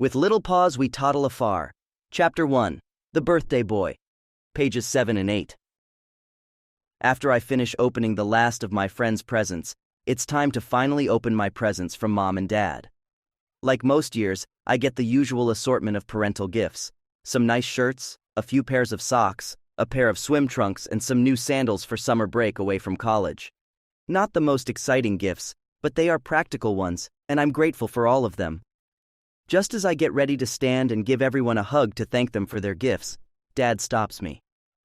With little paws we toddle afar. Chapter 1. The Birthday Boy. Pages 7 and 8. After I finish opening the last of my friend's presents, it's time to finally open my presents from Mom and Dad. Like most years, I get the usual assortment of parental gifts. Some nice shirts, a few pairs of socks, a pair of swim trunks, and some new sandals for summer break away from college. Not the most exciting gifts, but they are practical ones, and I'm grateful for all of them. Just as I get ready to stand and give everyone a hug to thank them for their gifts, Dad stops me.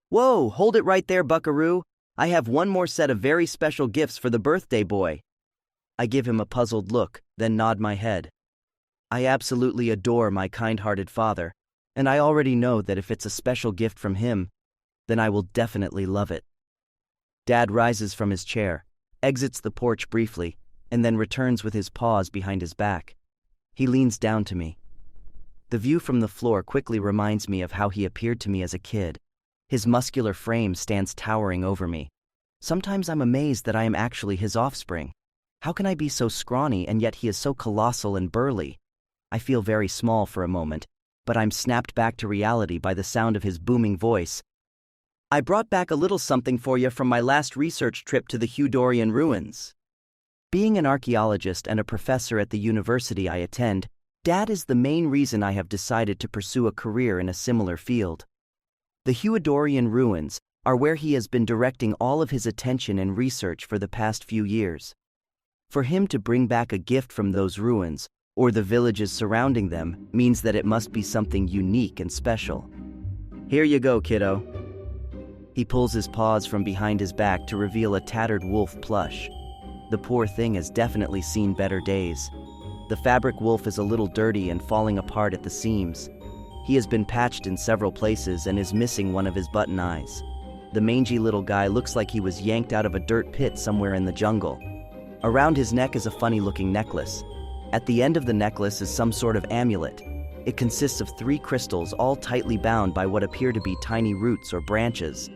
"Whoa, hold it right there, buckaroo. I have one more set of very special gifts for the birthday boy." I give him a puzzled look, then nod my head. I absolutely adore my kind-hearted father, and I already know that if it's a special gift from him, then I will definitely love it. Dad rises from his chair, exits the porch briefly, and then returns with his paws behind his back. He leans down to me. The view from the floor quickly reminds me of how he appeared to me as a kid. His muscular frame stands towering over me. Sometimes I'm amazed that I am actually his offspring. How can I be so scrawny and yet he is so colossal and burly? I feel very small for a moment, but I'm snapped back to reality by the sound of his booming voice. "I brought back a little something for you from my last research trip to the Hudorian ruins." Being an archaeologist and a professor at the university I attend, Dad is the main reason I have decided to pursue a career in a similar field. The Hudorian ruins are where he has been directing all of his attention and research for the past few years. For him to bring back a gift from those ruins, or the villages surrounding them, means that it must be something unique and special. "Here you go, kiddo." He pulls his paws from behind his back to reveal a tattered wolf plush. The poor thing has definitely seen better days. The fabric wolf is a little dirty and falling apart at the seams. He has been patched in several places and is missing one of his button eyes. The mangy little guy looks like he was yanked out of a dirt pit somewhere in the jungle. Around his neck is a funny-looking necklace. At the end of the necklace is some sort of amulet. It consists of 3 crystals all tightly bound by what appear to be tiny roots or branches.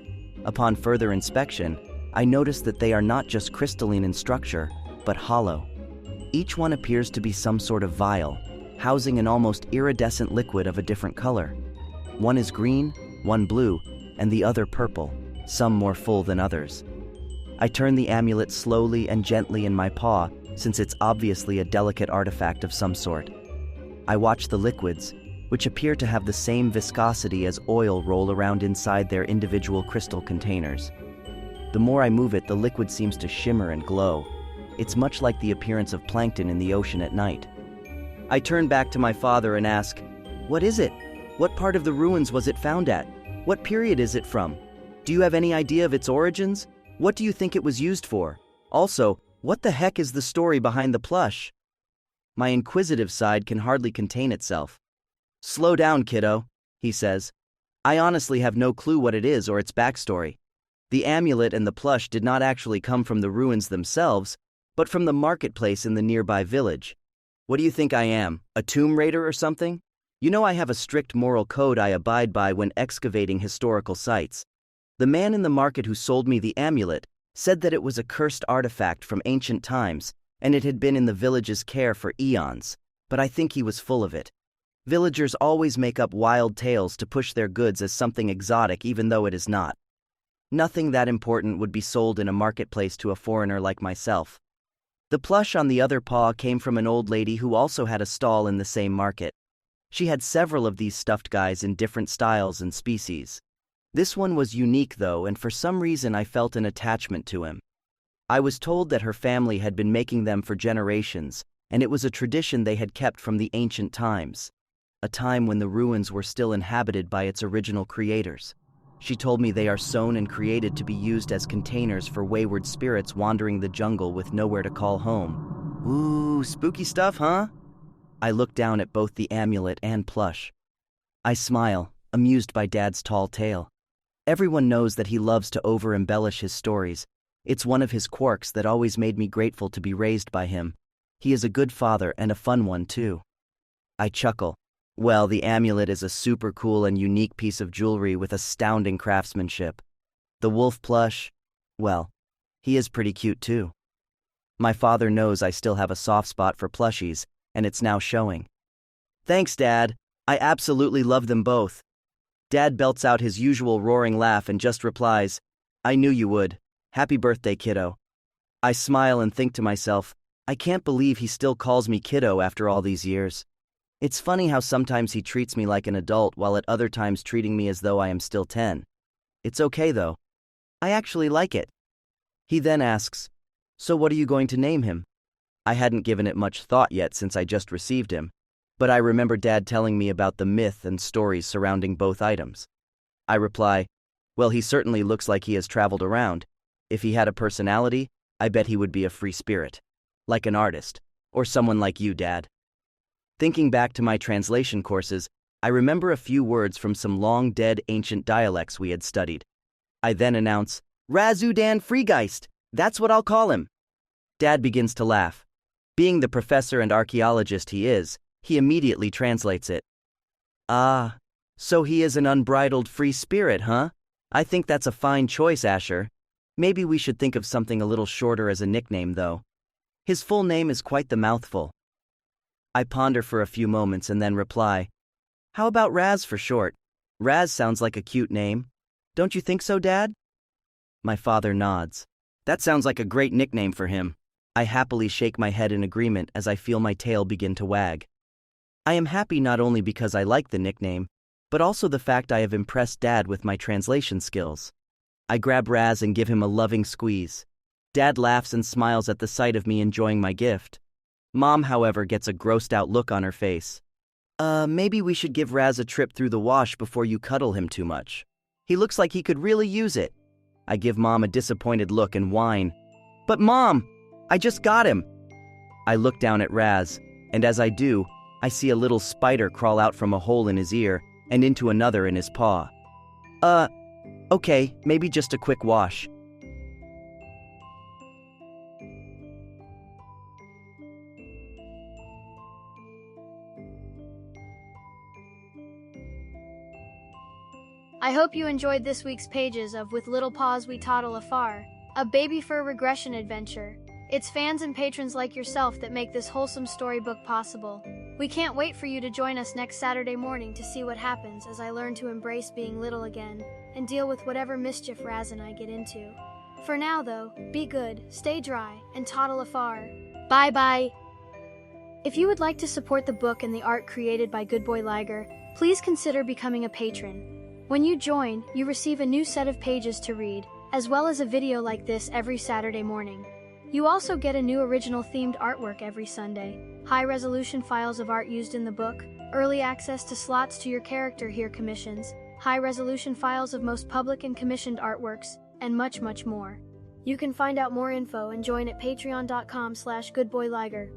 Upon further inspection, I notice that they are not just crystalline in structure, but hollow. Each one appears to be some sort of vial, housing an almost iridescent liquid of a different color. One is green, one blue, and the other purple, some more full than others. I turn the amulet slowly and gently in my paw, since it's obviously a delicate artifact of some sort. I watch the liquids, which appear to have the same viscosity as oil, roll around inside their individual crystal containers. The more I move it, the liquid seems to shimmer and glow. It's much like the appearance of plankton in the ocean at night. I turn back to my father and ask, "What is it? What part of the ruins was it found at? What period is it from? Do you have any idea of its origins? What do you think it was used for? Also, what the heck is the story behind the plush?" My inquisitive side can hardly contain itself. "Slow down, kiddo," he says. "I honestly have no clue what it is or its backstory. The amulet and the plush did not actually come from the ruins themselves, but from the marketplace in the nearby village. What do you think I am, a tomb raider or something? You know I have a strict moral code I abide by when excavating historical sites. The man in the market who sold me the amulet said that it was a cursed artifact from ancient times, and it had been in the village's care for eons, but I think he was full of it. Villagers always make up wild tales to push their goods as something exotic even though it is not. Nothing that important would be sold in a marketplace to a foreigner like myself. The plush on the other paw came from an old lady who also had a stall in the same market. She had several of these stuffed guys in different styles and species. This one was unique though, and for some reason I felt an attachment to him. I was told that her family had been making them for generations, and it was a tradition they had kept from the ancient times, a time when the ruins were still inhabited by its original creators. She told me they are sewn and created to be used as containers for wayward spirits wandering the jungle with nowhere to call home. Ooh, spooky stuff, huh? I look down at both the amulet and plush. I smile, amused by Dad's tall tale. Everyone knows that he loves to over-embellish his stories. It's one of his quirks that always made me grateful to be raised by him. He is a good father and a fun one, too. I chuckle. Well, the amulet is a super cool and unique piece of jewelry with astounding craftsmanship. The wolf plush, well, he is pretty cute too. My father knows I still have a soft spot for plushies, and it's now showing. Thanks, Dad. I absolutely love them both. Dad belts out his usual roaring laugh and just replies, I knew you would. Happy birthday, kiddo. I smile and think to myself, I can't believe he still calls me kiddo after all these years. It's funny how sometimes he treats me like an adult while at other times treating me as though I am still 10. It's okay though. I actually like it. He then asks, so what are you going to name him? I hadn't given it much thought yet since I just received him, but I remember Dad telling me about the myth and stories surrounding both items. I reply, well, he certainly looks like he has traveled around. If he had a personality, I bet he would be a free spirit. Like an artist. Or someone like you, Dad. Thinking back to my translation courses, I remember a few words from some long-dead ancient dialects we had studied. I then announce, Razudan Freegeist! That's what I'll call him! Dad begins to laugh. Being the professor and archaeologist he is, he immediately translates it. Ah, so he is an unbridled free spirit, huh? I think that's a fine choice, Asher. Maybe we should think of something a little shorter as a nickname, though. His full name is quite the mouthful. I ponder for a few moments and then reply, how about Raz for short? Raz sounds like a cute name. Don't you think so, Dad? My father nods. That sounds like a great nickname for him. I happily shake my head in agreement as I feel my tail begin to wag. I am happy not only because I like the nickname, but also the fact I have impressed Dad with my translation skills. I grab Raz and give him a loving squeeze. Dad laughs and smiles at the sight of me enjoying my gift. Mom, however, gets a grossed out look on her face. Maybe we should give Raz a trip through the wash before you cuddle him too much. He looks like he could really use it. I give Mom a disappointed look and whine. But Mom, I just got him. I look down at Raz, and as I do, I see a little spider crawl out from a hole in his ear and into another in his paw. Okay, maybe just a quick wash. I hope you enjoyed this week's pages of With Little Paws We Toddle Afar, a baby fur regression adventure. It's fans and patrons like yourself that make this wholesome storybook possible. We can't wait for you to join us next Saturday morning to see what happens as I learn to embrace being little again and deal with whatever mischief Raz and I get into. For now, though, be good, stay dry, and toddle afar. Bye-bye! If you would like to support the book and the art created by Good Boy Liger, please consider becoming a patron. When you join, you receive a new set of pages to read, as well as a video like this every Saturday morning. You also get a new original themed artwork every Sunday, high-resolution files of art used in the book, early access to slots to your character here commissions, high-resolution files of most public and commissioned artworks, and much, much more. You can find out more info and join at patreon.com/goodboyliger.